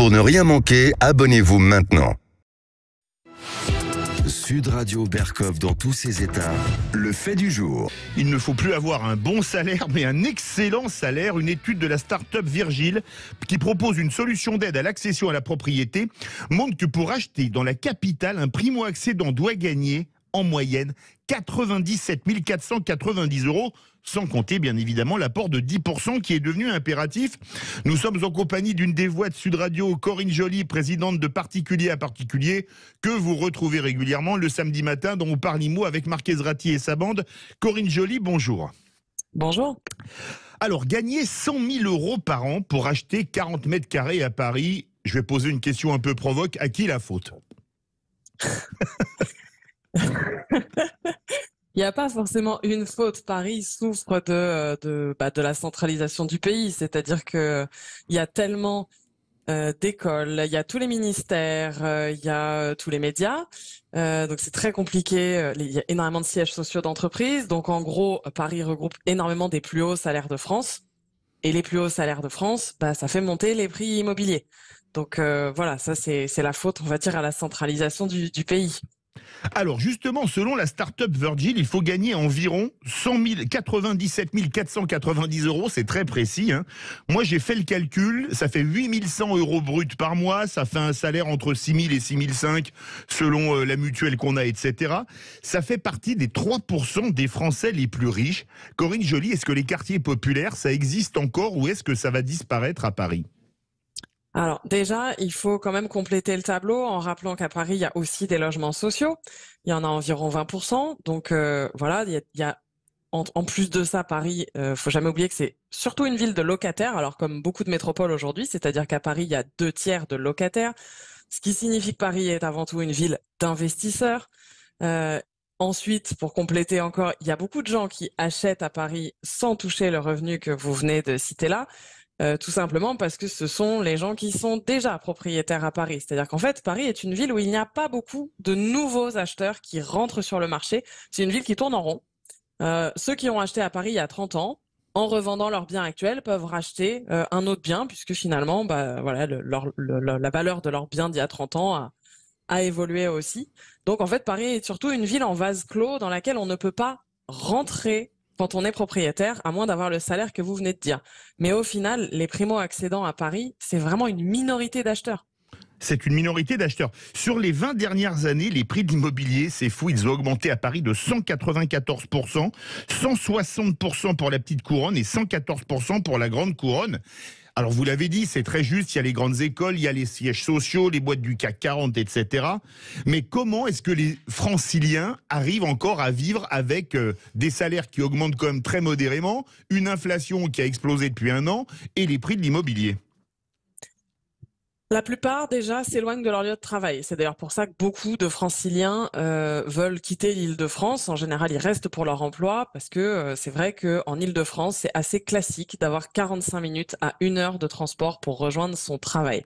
Pour ne rien manquer, abonnez-vous maintenant. Sud Radio Berkov dans tous ses états, le fait du jour. Il ne faut plus avoir un bon salaire, mais un excellent salaire. Une étude de la start-up Virgile, qui propose une solution d'aide à l'accession à la propriété, montre que pour acheter dans la capitale, un primo-accédant doit gagner en moyenne 97 490 €, sans compter bien évidemment l'apport de 10% qui est devenu impératif. Nous sommes en compagnie d'une des voix de Sud Radio, Corinne Joly, présidente de Particulier à Particulier, que vous retrouvez régulièrement le samedi matin dans On parle IMO avec Marc Ezrati et sa bande. Corinne Joly, bonjour. Bonjour. Alors, gagner 100 000 € par an pour acheter 40 mètres carrés à Paris, je vais poser une question un peu provoque, à qui la faute? Il n'y a pas forcément une faute. Paris souffre de la centralisation du pays, c'est-à-dire que il y a tellement d'écoles, il y a tous les ministères, il y a tous les médias, donc c'est très compliqué. Il y a énormément de sièges sociaux d'entreprises, donc en gros, Paris regroupe énormément des plus hauts salaires de France, et les plus hauts salaires de France, ça fait monter les prix immobiliers. Donc voilà, ça c'est la faute, on va dire, à la centralisation du pays. Alors justement, selon la start-up Virgile, il faut gagner environ 97 490 €, c'est très précis. Moi j'ai fait le calcul, ça fait 8 100 € bruts par mois, ça fait un salaire entre 6 000 et 6 500 selon la mutuelle qu'on a, etc. Ça fait partie des 3% des Français les plus riches. Corinne Joly, est-ce que les quartiers populaires, ça existe encore ou est-ce que ça va disparaître à Paris ? Alors déjà, il faut quand même compléter le tableau en rappelant qu'à Paris, il y a aussi des logements sociaux. Il y en a environ 20%. Donc voilà, il y a en plus de ça, Paris, faut jamais oublier que c'est surtout une ville de locataires. Alors comme beaucoup de métropoles aujourd'hui, c'est-à-dire qu'à Paris, il y a 2/3 de locataires, ce qui signifie que Paris est avant tout une ville d'investisseurs. Ensuite, pour compléter encore, il y a beaucoup de gens qui achètent à Paris sans toucher le revenu que vous venez de citer là. Tout simplement parce que ce sont les gens qui sont déjà propriétaires à Paris. C'est-à-dire qu'en fait, Paris est une ville où il n'y a pas beaucoup de nouveaux acheteurs qui rentrent sur le marché. C'est une ville qui tourne en rond. Ceux qui ont acheté à Paris il y a 30 ans, en revendant leurs biens actuels, peuvent racheter un autre bien, puisque finalement, voilà, la valeur de leur bien d'il y a 30 ans a évolué aussi. Donc en fait, Paris est surtout une ville en vase clos dans laquelle on ne peut pas rentrer quand on est propriétaire, à moins d'avoir le salaire que vous venez de dire. Mais au final, les primo-accédants à Paris, c'est vraiment une minorité d'acheteurs. C'est une minorité d'acheteurs. Sur les 20 dernières années, les prix de l'immobilier, c'est fou, ils ont augmenté à Paris de 194%, 160% pour la petite couronne et 114% pour la grande couronne. Alors vous l'avez dit, c'est très juste, il y a les grandes écoles, il y a les sièges sociaux, les boîtes du CAC 40, etc. Mais comment est-ce que les franciliens arrivent encore à vivre avec des salaires qui augmentent quand même très modérément, une inflation qui a explosé depuis un an et les prix de l'immobilier ? La plupart, déjà, s'éloignent de leur lieu de travail. C'est d'ailleurs pour ça que beaucoup de franciliens veulent quitter l'Île-de-France. En général, ils restent pour leur emploi parce que c'est vrai qu'en Île-de-France, c'est assez classique d'avoir 45 minutes à 1 heure de transport pour rejoindre son travail.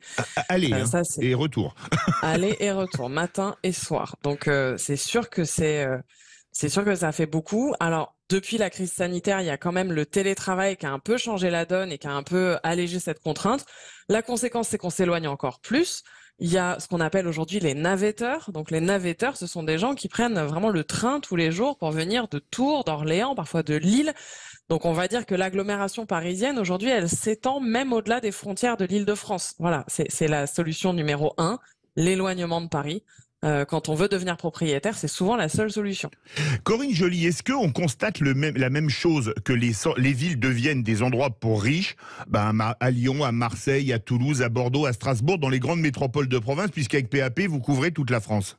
Aller et retour. Aller et retour, matin et soir. Donc, c'est sûr que ça fait beaucoup. Alors, depuis la crise sanitaire, il y a quand même le télétravail qui a un peu changé la donne et qui a un peu allégé cette contrainte. La conséquence, c'est qu'on s'éloigne encore plus. Il y a ce qu'on appelle aujourd'hui les navetteurs. Donc les navetteurs, ce sont des gens qui prennent vraiment le train tous les jours pour venir de Tours, d'Orléans, parfois de Lille. Donc on va dire que l'agglomération parisienne, aujourd'hui, elle s'étend même au-delà des frontières de l'Île-de-France. Voilà, c'est la solution numéro 1, l'éloignement de Paris. Quand on veut devenir propriétaire, c'est souvent la seule solution. Corinne Joly, est-ce qu'on constate la même chose, que les villes deviennent des endroits pour riches, à Lyon, à Marseille, à Toulouse, à Bordeaux, à Strasbourg, dans les grandes métropoles de province, puisqu'avec PAP, vous couvrez toute la France?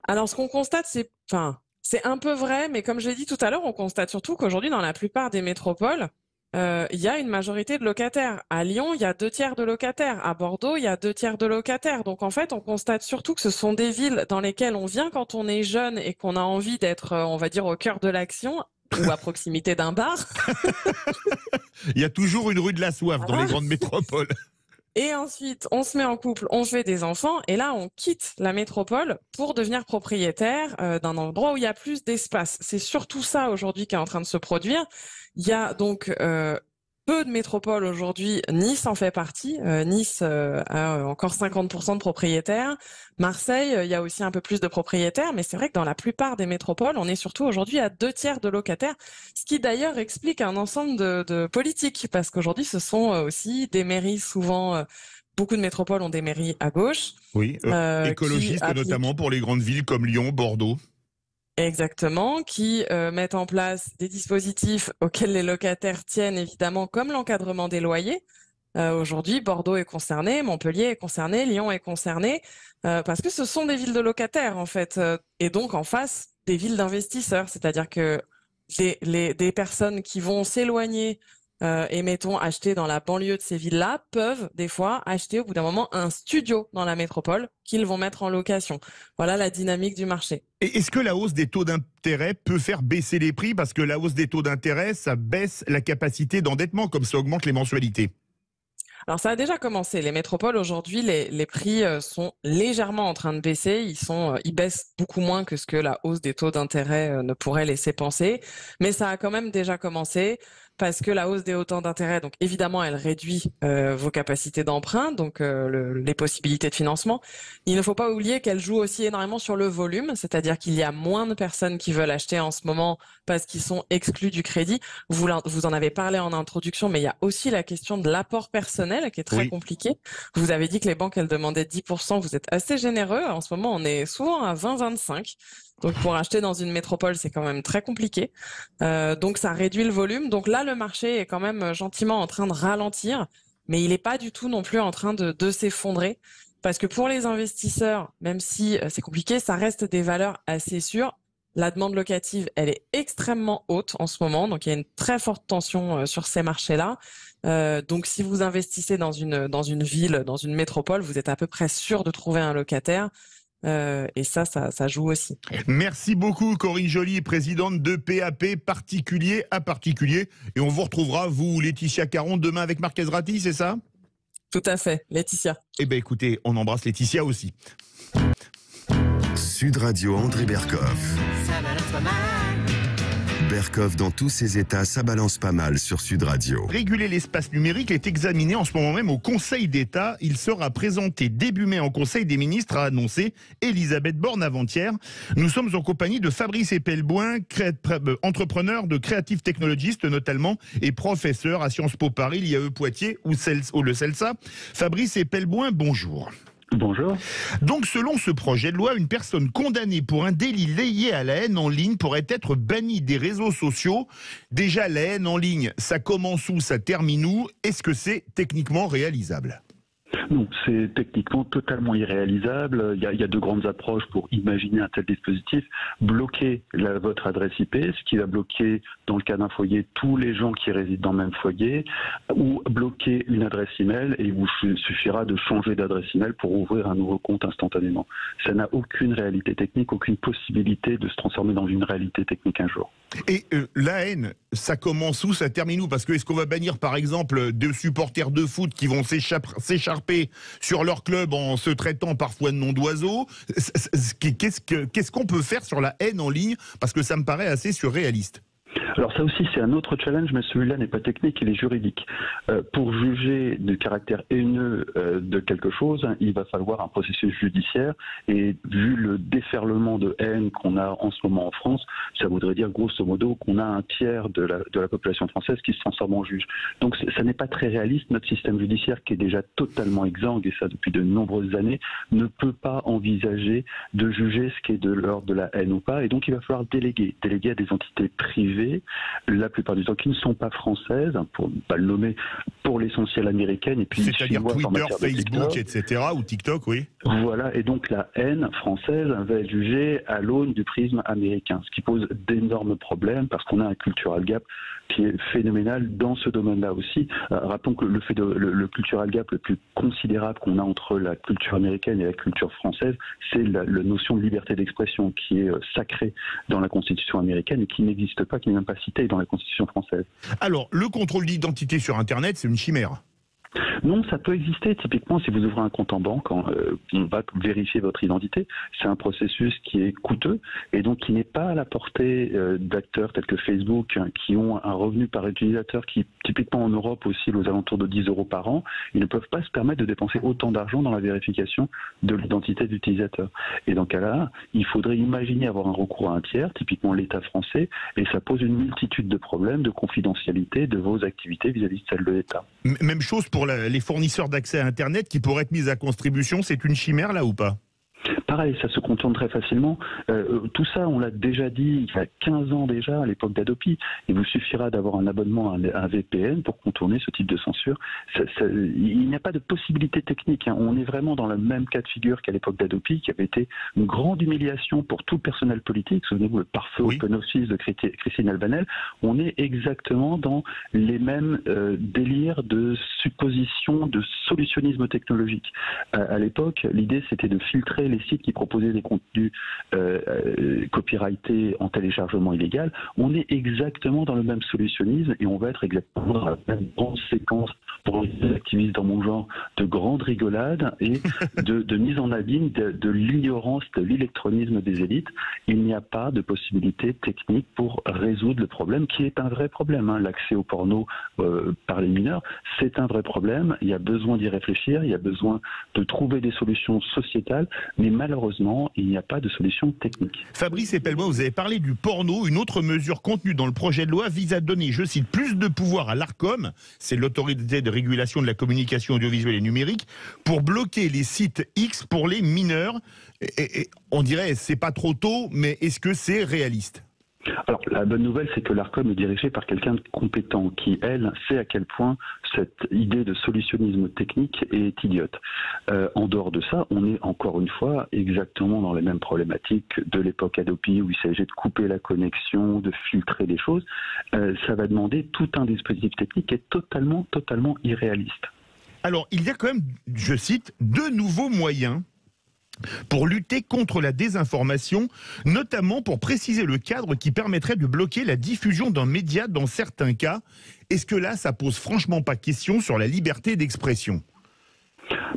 Alors ce qu'on constate, c'est un peu vrai, mais comme j'ai dit tout à l'heure, on constate surtout qu'aujourd'hui, dans la plupart des métropoles, il y a une majorité de locataires. À Lyon, il y a 2/3 de locataires. À Bordeaux, il y a 2/3 de locataires. Donc en fait, on constate surtout que ce sont des villes dans lesquelles on vient quand on est jeune et qu'on a envie d'être, on va dire, au cœur de l'action ou à proximité d'un bar. Il y a toujours une rue de la soif dans les grandes métropoles. Et ensuite, on se met en couple, on fait des enfants, et là, on quitte la métropole pour devenir propriétaire d'un endroit où il y a plus d'espace. C'est surtout ça aujourd'hui qui est en train de se produire. Il y a donc peu de métropoles aujourd'hui. Nice en fait partie. Nice a encore 50% de propriétaires. Marseille, il y a aussi un peu plus de propriétaires, mais c'est vrai que dans la plupart des métropoles, on est surtout aujourd'hui à 2/3 de locataires, ce qui d'ailleurs explique un ensemble de politiques, parce qu'aujourd'hui, ce sont aussi des mairies souvent. Beaucoup de métropoles ont des mairies à gauche. Oui, écologistes notamment pour les grandes villes comme Lyon, Bordeaux. Exactement, qui mettent en place des dispositifs auxquels les locataires tiennent évidemment, comme l'encadrement des loyers. Aujourd'hui, Bordeaux est concerné, Montpellier est concerné, Lyon est concerné, parce que ce sont des villes de locataires en fait, et donc en face des villes d'investisseurs, c'est-à-dire que des personnes qui vont s'éloigner et mettons acheter dans la banlieue de ces villes-là peuvent des fois acheter au bout d'un moment un studio dans la métropole qu'ils vont mettre en location. Voilà la dynamique du marché. Et est-ce que la hausse des taux d'intérêt peut faire baisser les prix? Parce que la hausse des taux d'intérêt, ça baisse la capacité d'endettement, comme ça augmente les mensualités. Alors ça a déjà commencé. Les métropoles aujourd'hui, les prix sont légèrement en train de baisser. Ils baissent beaucoup moins que ce que la hausse des taux d'intérêt ne pourrait laisser penser. Mais ça a quand même déjà commencé parce que la hausse des taux d'intérêt, donc évidemment, elle réduit vos capacités d'emprunt, donc les possibilités de financement. Il ne faut pas oublier qu'elle joue aussi énormément sur le volume, c'est-à-dire qu'il y a moins de personnes qui veulent acheter en ce moment parce qu'ils sont exclus du crédit. Vous en avez parlé en introduction, mais il y a aussi la question de l'apport personnel qui est très compliqué. Vous avez dit que les banques, elles demandaient 10%. Vous êtes assez généreux. En ce moment, on est souvent à 20-25%. Donc pour acheter dans une métropole, c'est quand même très compliqué. Donc ça réduit le volume. Donc là, le marché est quand même gentiment en train de ralentir, mais il n'est pas du tout non plus en train de s'effondrer. Parce que pour les investisseurs, même si c'est compliqué, ça reste des valeurs assez sûres. La demande locative, elle est extrêmement haute en ce moment, donc il y a une très forte tension sur ces marchés-là. Donc si vous investissez dans une ville, dans une métropole, vous êtes à peu près sûr de trouver un locataire. Et ça joue aussi. Merci beaucoup Corinne Joly, présidente de PAP particulier à particulier. Et on vous retrouvera, vous Laetitia Caron, demain avec Marc Ezrati, c'est ça? Tout à fait, Laetitia. Eh bien écoutez, on embrasse Laetitia aussi. Sud Radio André Berkoff. Ça balance pas mal. Berkoff dans tous ses états, ça balance pas mal sur Sud Radio. Réguler l'espace numérique est examiné en ce moment même au Conseil d'État. Il sera présenté début mai en Conseil des ministres, a annoncé Elisabeth Borne avant-hier. Nous sommes en compagnie de Fabrice Epelboin, entrepreneur de Creative Technologist notamment et professeur à Sciences Po Paris, l'IAE Poitiers ou le CELSA. Fabrice Epelboin, bonjour. Bonjour. Donc, selon ce projet de loi, une personne condamnée pour un délit lié à la haine en ligne pourrait être bannie des réseaux sociaux. Déjà, la haine en ligne, ça commence où, ça termine où? Est-ce que c'est techniquement réalisable? Non, c'est techniquement totalement irréalisable. Il y a deux grandes approches pour imaginer un tel dispositif. Bloquer votre adresse IP, ce qui va bloquer, dans le cas d'un foyer, tous les gens qui résident dans le même foyer, ou bloquer une adresse email, et il vous suffira de changer d'adresse email pour ouvrir un nouveau compte instantanément. Ça n'a aucune réalité technique, aucune possibilité de se transformer dans une réalité technique un jour. Et la haine, ça commence où, ça termine où? Parce que est-ce qu'on va bannir par exemple deux supporters de foot qui vont s'écharper sur leur club en se traitant parfois de nom d'oiseau? Qu'est-ce qu'on peut faire sur la haine en ligne? Parce que ça me paraît assez surréaliste. Alors ça aussi c'est un autre challenge, mais celui-là n'est pas technique, il est juridique. Pour juger du caractère haineux de quelque chose, il va falloir un processus judiciaire, et vu le déferlement de haine qu'on a en ce moment en France, ça voudrait dire grosso modo qu'on a un tiers de la population française qui se transforme en juge. Donc ça n'est pas très réaliste. Notre système judiciaire, qui est déjà totalement exsangue, et ça depuis de nombreuses années, ne peut pas envisager de juger ce qui est de l'ordre de la haine ou pas, et donc il va falloir déléguer à des entités privées, la plupart du temps qui ne sont pas françaises, pour ne pas le nommer, pour l'essentiel américaines, et puis c'est-à-dire Twitter, Facebook, etc., ou TikTok, oui. Voilà, et donc la haine française va être jugée à l'aune du prisme américain, ce qui pose d'énormes problèmes parce qu'on a un cultural gap qui est phénoménal dans ce domaine-là aussi. Rappelons que le cultural gap le plus considérable qu'on a entre la culture américaine et la culture française, c'est la notion de liberté d'expression qui est sacrée dans la Constitution américaine et qui n'existe pas, qui n'est même pas citée dans la Constitution française. Alors, le contrôle d'identité sur Internet, c'est une chimère. Non, ça peut exister. Typiquement, si vous ouvrez un compte en banque, on va vérifier votre identité. C'est un processus qui est coûteux et donc qui n'est pas à la portée d'acteurs tels que Facebook, qui ont un revenu par utilisateur qui, typiquement en Europe, oscille aux alentours de 10 € par an. Ils ne peuvent pas se permettre de dépenser autant d'argent dans la vérification de l'identité de l'utilisateur. Et dans ce cas-là, il faudrait imaginer avoir un recours à un tiers, typiquement l'État français, et ça pose une multitude de problèmes de confidentialité de vos activités vis-à-vis de celles de l'État. Même chose pour les fournisseurs d'accès à Internet qui pourraient être mis à contribution, c'est une chimère là ou pas ? Pareil, ça se contourne très facilement. Tout ça, on l'a déjà dit il y a 15 ans déjà, à l'époque d'Adopi. Il vous suffira d'avoir un abonnement à un VPN pour contourner ce type de censure. Il n'y a pas de possibilité technique. On est vraiment dans le même cas de figure qu'à l'époque d'Adopi, qui avait été une grande humiliation pour tout le personnel politique. Souvenez-vous, le pare-feu Open Office de Christine Albanel. On est exactement dans les mêmes délires de supposition, de solutionnisme technologique. À l'époque, l'idée, c'était de filtrer les sites qui proposaient des contenus copyrightés en téléchargement illégal. On est exactement dans le même solutionnisme et on va être exactement dans la même grande séquence pour les activistes dans mon genre de grande rigolade et de mise en abîme de l'ignorance, de l'électronisme des élites. Il n'y a pas de possibilité technique pour résoudre le problème qui est un vrai problème. L'accès au porno par les mineurs, c'est un vrai problème. Il y a besoin d'y réfléchir, il y a besoin de trouver des solutions sociétales, mais malheureusement, il n'y a pas de solution technique. Fabrice Epelbois, vous avez parlé du porno. Une autre mesure contenue dans le projet de loi vise à donner, je cite, plus de pouvoir à l'Arcom, c'est l'autorité de régulation de la communication audiovisuelle et numérique, pour bloquer les sites X pour les mineurs. Et on dirait, c'est pas trop tôt, mais est-ce que c'est réaliste ? Alors, la bonne nouvelle, c'est que l'Arcom est dirigé par quelqu'un de compétent qui, elle, sait à quel point cette idée de solutionnisme technique est idiote. En dehors de ça, on est encore une fois exactement dans les mêmes problématiques de l'époque Adopi, où il s'agit de couper la connexion, de filtrer les choses. Ça va demander tout un dispositif technique qui est totalement irréaliste. Alors, il y a quand même, je cite, de nouveaux moyens pour lutter contre la désinformation, notamment pour préciser le cadre qui permettrait de bloquer la diffusion d'un média dans certains cas. Est-ce que là, ça pose franchement pas question sur la liberté d'expression ?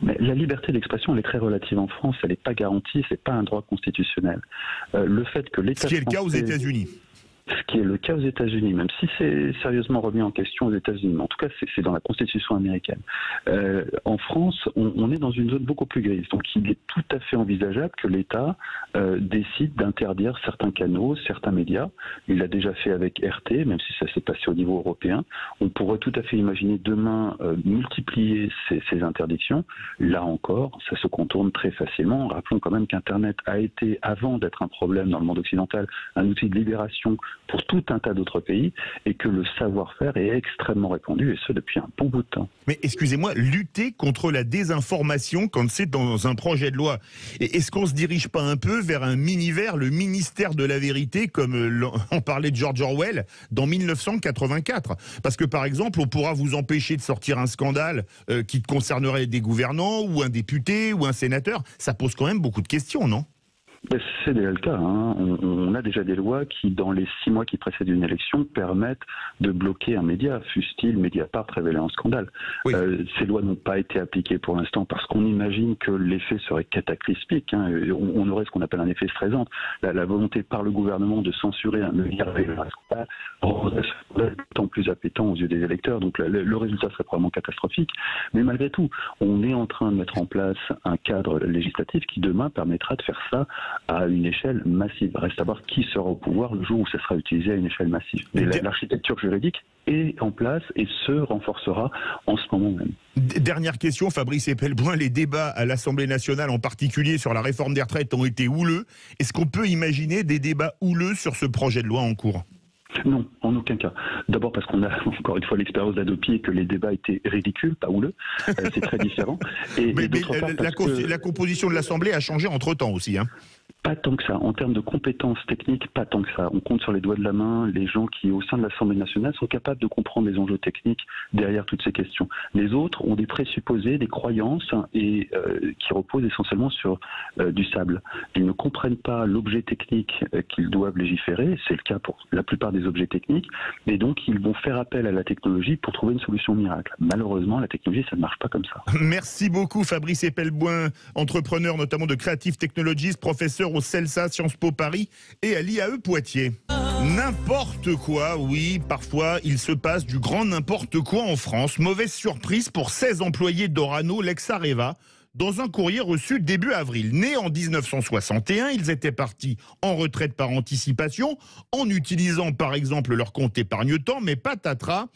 Mais la liberté d'expression, elle est très relative en France, elle n'est pas garantie, c'est pas un droit constitutionnel. Le fait que l'État Ce qui est le cas aux États-Unis. Ce qui est le cas aux États-Unis, même si c'est sérieusement remis en question aux États-Unis, mais en tout cas c'est dans la Constitution américaine. En France, on est dans une zone beaucoup plus grise, donc il est tout à fait envisageable que l'État décide d'interdire certains canaux, certains médias. Il l'a déjà fait avec RT, même si ça s'est passé au niveau européen. On pourrait tout à fait imaginer demain multiplier ces interdictions. Là encore, ça se contourne très facilement. Rappelons quand même qu'Internet a été, avant d'être un problème dans le monde occidental, un outil de libération pour tout un tas d'autres pays, et que le savoir-faire est extrêmement répandu, et ce depuis un bon bout de temps. Mais excusez-moi, lutter contre la désinformation quand c'est dans un projet de loi, est-ce qu'on se dirige pas un peu vers un mini-vers, le ministère de la vérité, comme on parlait de George Orwell dans 1984 ? Parce que par exemple, on pourra vous empêcher de sortir un scandale qui concernerait des gouvernants, ou un député, ou un sénateur. Ça pose quand même beaucoup de questions, non ? C'est déjà le cas. On a déjà des lois qui, dans les 6 mois qui précèdent une élection, permettent de bloquer un média, fût-il Mediapart révélé un scandale. Oui. Ces lois n'ont pas été appliquées pour l'instant parce qu'on imagine que l'effet serait cataclysmique. On aurait ce qu'on appelle un effet stressant. La volonté par le gouvernement de censurer un média révélé un scandale rendrait d'autant plus appétant aux yeux des électeurs. Donc le résultat serait probablement catastrophique. Mais malgré tout, on est en train de mettre en place un cadre législatif qui demain permettra de faire ça à une échelle massive. Reste à voir qui sera au pouvoir le jour où ça sera utilisé à une échelle massive. Mais l'architecture juridique est en place et se renforcera en ce moment même. Dernière question, Fabrice Epelbois, les débats à l'Assemblée nationale, en particulier sur la réforme des retraites, ont été houleux. Est-ce qu'on peut imaginer des débats houleux sur ce projet de loi en cours ? Non, en aucun cas. D'abord parce qu'on a encore une fois l'expérience d'Adopi et que les débats étaient ridicules, pas houleux. C'est très différent. Mais la composition de l'Assemblée a changé entre-temps aussi. Pas tant que ça. En termes de compétences techniques, pas tant que ça. On compte sur les doigts de la main les gens qui, au sein de l'Assemblée nationale, sont capables de comprendre les enjeux techniques derrière toutes ces questions. Les autres ont des présupposés, des croyances et qui reposent essentiellement sur du sable. Ils ne comprennent pas l'objet technique qu'ils doivent légiférer. C'est le cas pour la plupart des objets techniques. Et donc, ils vont faire appel à la technologie pour trouver une solution miracle. Malheureusement, la technologie, ça ne marche pas comme ça. Merci beaucoup Fabrice Epelboin, entrepreneur notamment de Creative Technologies, professeur au CELSA, Sciences Po Paris et à l'IAE Poitiers. N'importe quoi, oui, parfois il se passe du grand n'importe quoi en France. Mauvaise surprise pour 16 employés d'Orano, l'ex-Areva. Dans un courrier reçu début avril. Nés en 1961, ils étaient partis en retraite par anticipation, en utilisant par exemple leur compte épargne-temps, mais patatras.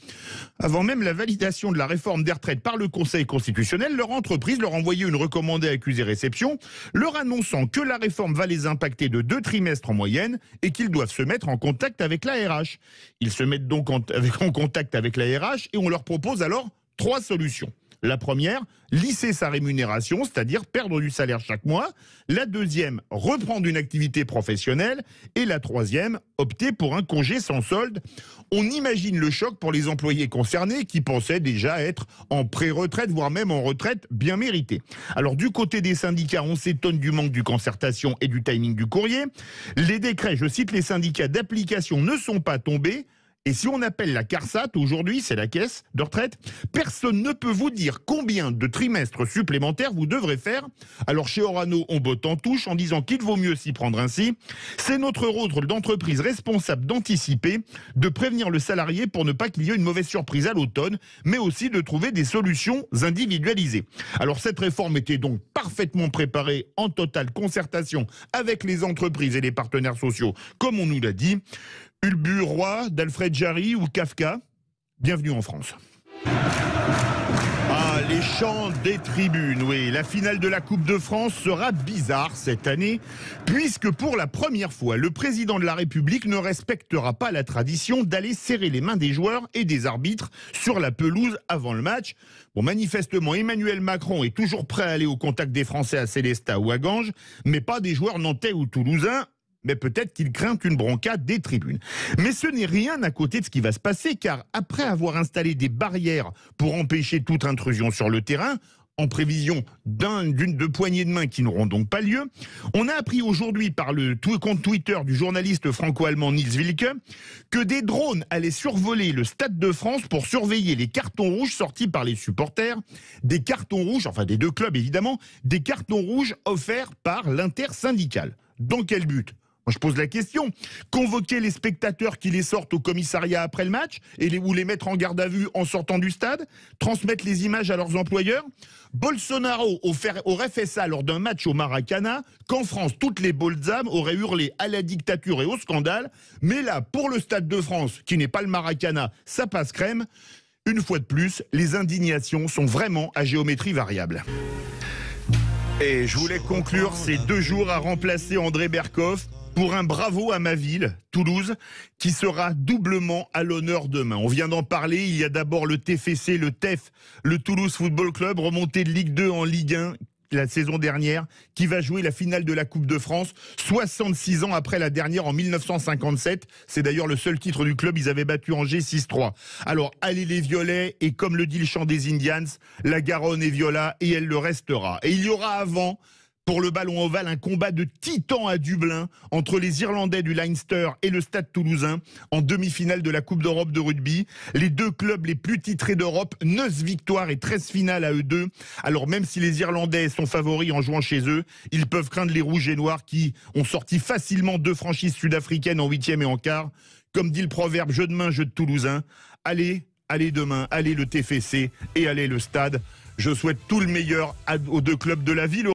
Avant même la validation de la réforme des retraites par le Conseil constitutionnel, leur entreprise leur envoyait une recommandée accusé-réception, leur annonçant que la réforme va les impacter de 2 trimestres en moyenne et qu'ils doivent se mettre en contact avec la RH. Ils se mettent donc en contact avec la RH et on leur propose alors 3 solutions. La première, lisser sa rémunération, c'est-à-dire perdre du salaire chaque mois. La deuxième, reprendre une activité professionnelle. Et la troisième, opter pour un congé sans solde. On imagine le choc pour les employés concernés qui pensaient déjà être en pré-retraite, voire même en retraite bien méritée. Alors du côté des syndicats, on s'étonne du manque de concertation et du timing du courrier. Les décrets, je cite les syndicats d'application, ne sont pas tombés. Et si on appelle la CARSAT, aujourd'hui, c'est la caisse de retraite, personne ne peut vous dire combien de trimestres supplémentaires vous devrez faire. Alors chez Orano, on botte en touche en disant qu'il vaut mieux s'y prendre ainsi. C'est notre rôle d'entreprise responsable d'anticiper, de prévenir le salarié pour ne pas qu'il y ait une mauvaise surprise à l'automne, mais aussi de trouver des solutions individualisées. Alors cette réforme était donc parfaitement préparée en totale concertation avec les entreprises et les partenaires sociaux, comme on nous l'a dit. Ulbur Roy, d'Alfred Jarry ou Kafka, bienvenue en France. Ah, les chants des tribunes, oui. La finale de la Coupe de France sera bizarre cette année, puisque pour la première fois, le président de la République ne respectera pas la tradition d'aller serrer les mains des joueurs et des arbitres sur la pelouse avant le match. Bon, manifestement, Emmanuel Macron est toujours prêt à aller au contact des Français à Célestat ou à Ganges, mais pas des joueurs nantais ou toulousains. Mais peut-être qu'il craint une bronca des tribunes. Mais ce n'est rien à côté de ce qui va se passer, car après avoir installé des barrières pour empêcher toute intrusion sur le terrain, en prévision de poignées de main qui n'auront donc pas lieu, on a appris aujourd'hui par le compte Twitter du journaliste franco-allemand Nils Wilke que des drones allaient survoler le Stade de France pour surveiller les cartons rouges sortis par les supporters, des cartons rouges, enfin des 2 clubs évidemment, des cartons rouges offerts par l'intersyndicale. Dans quel but ? Moi, je pose la question. Convoquer les spectateurs qui les sortent au commissariat après le match ou les mettre en garde à vue en sortant du stade, transmettre les images à leurs employeurs. Bolsonaro aurait fait ça lors d'un match au Maracana, qu'en France, toutes les bonnes âmes auraient hurlé à la dictature et au scandale. Mais là, pour le Stade de France, qui n'est pas le Maracana, ça passe crème. Une fois de plus, les indignations sont vraiment à géométrie variable. Et je voulais conclure ces 2 jours à remplacer André Berkoff pour un bravo à ma ville, Toulouse, qui sera doublement à l'honneur demain. On vient d'en parler, il y a d'abord le TFC, le TEF, le Toulouse Football Club, remonté de Ligue 2 en Ligue 1 la saison dernière, qui va jouer la finale de la Coupe de France, 66 ans après la dernière en 1957. C'est d'ailleurs le seul titre du club, ils avaient battu Angers 6-3. Alors, allez les Violets, et comme le dit le chant des Indians, la Garonne est viola et elle le restera. Et il y aura avant, pour le ballon ovale, un combat de titans à Dublin entre les Irlandais du Leinster et le Stade Toulousain en demi-finale de la Coupe d'Europe de rugby. Les 2 clubs les plus titrés d'Europe, 9 victoires et 13 finales à eux 2. Alors même si les Irlandais sont favoris en jouant chez eux, ils peuvent craindre les Rouges et Noirs qui ont sorti facilement 2 franchises sud-africaines en 8e et en quart. Comme dit le proverbe, jeu de main, jeu de Toulousain. Allez demain, allez le TFC et allez le Stade. Je souhaite tout le meilleur aux 2 clubs de la ville.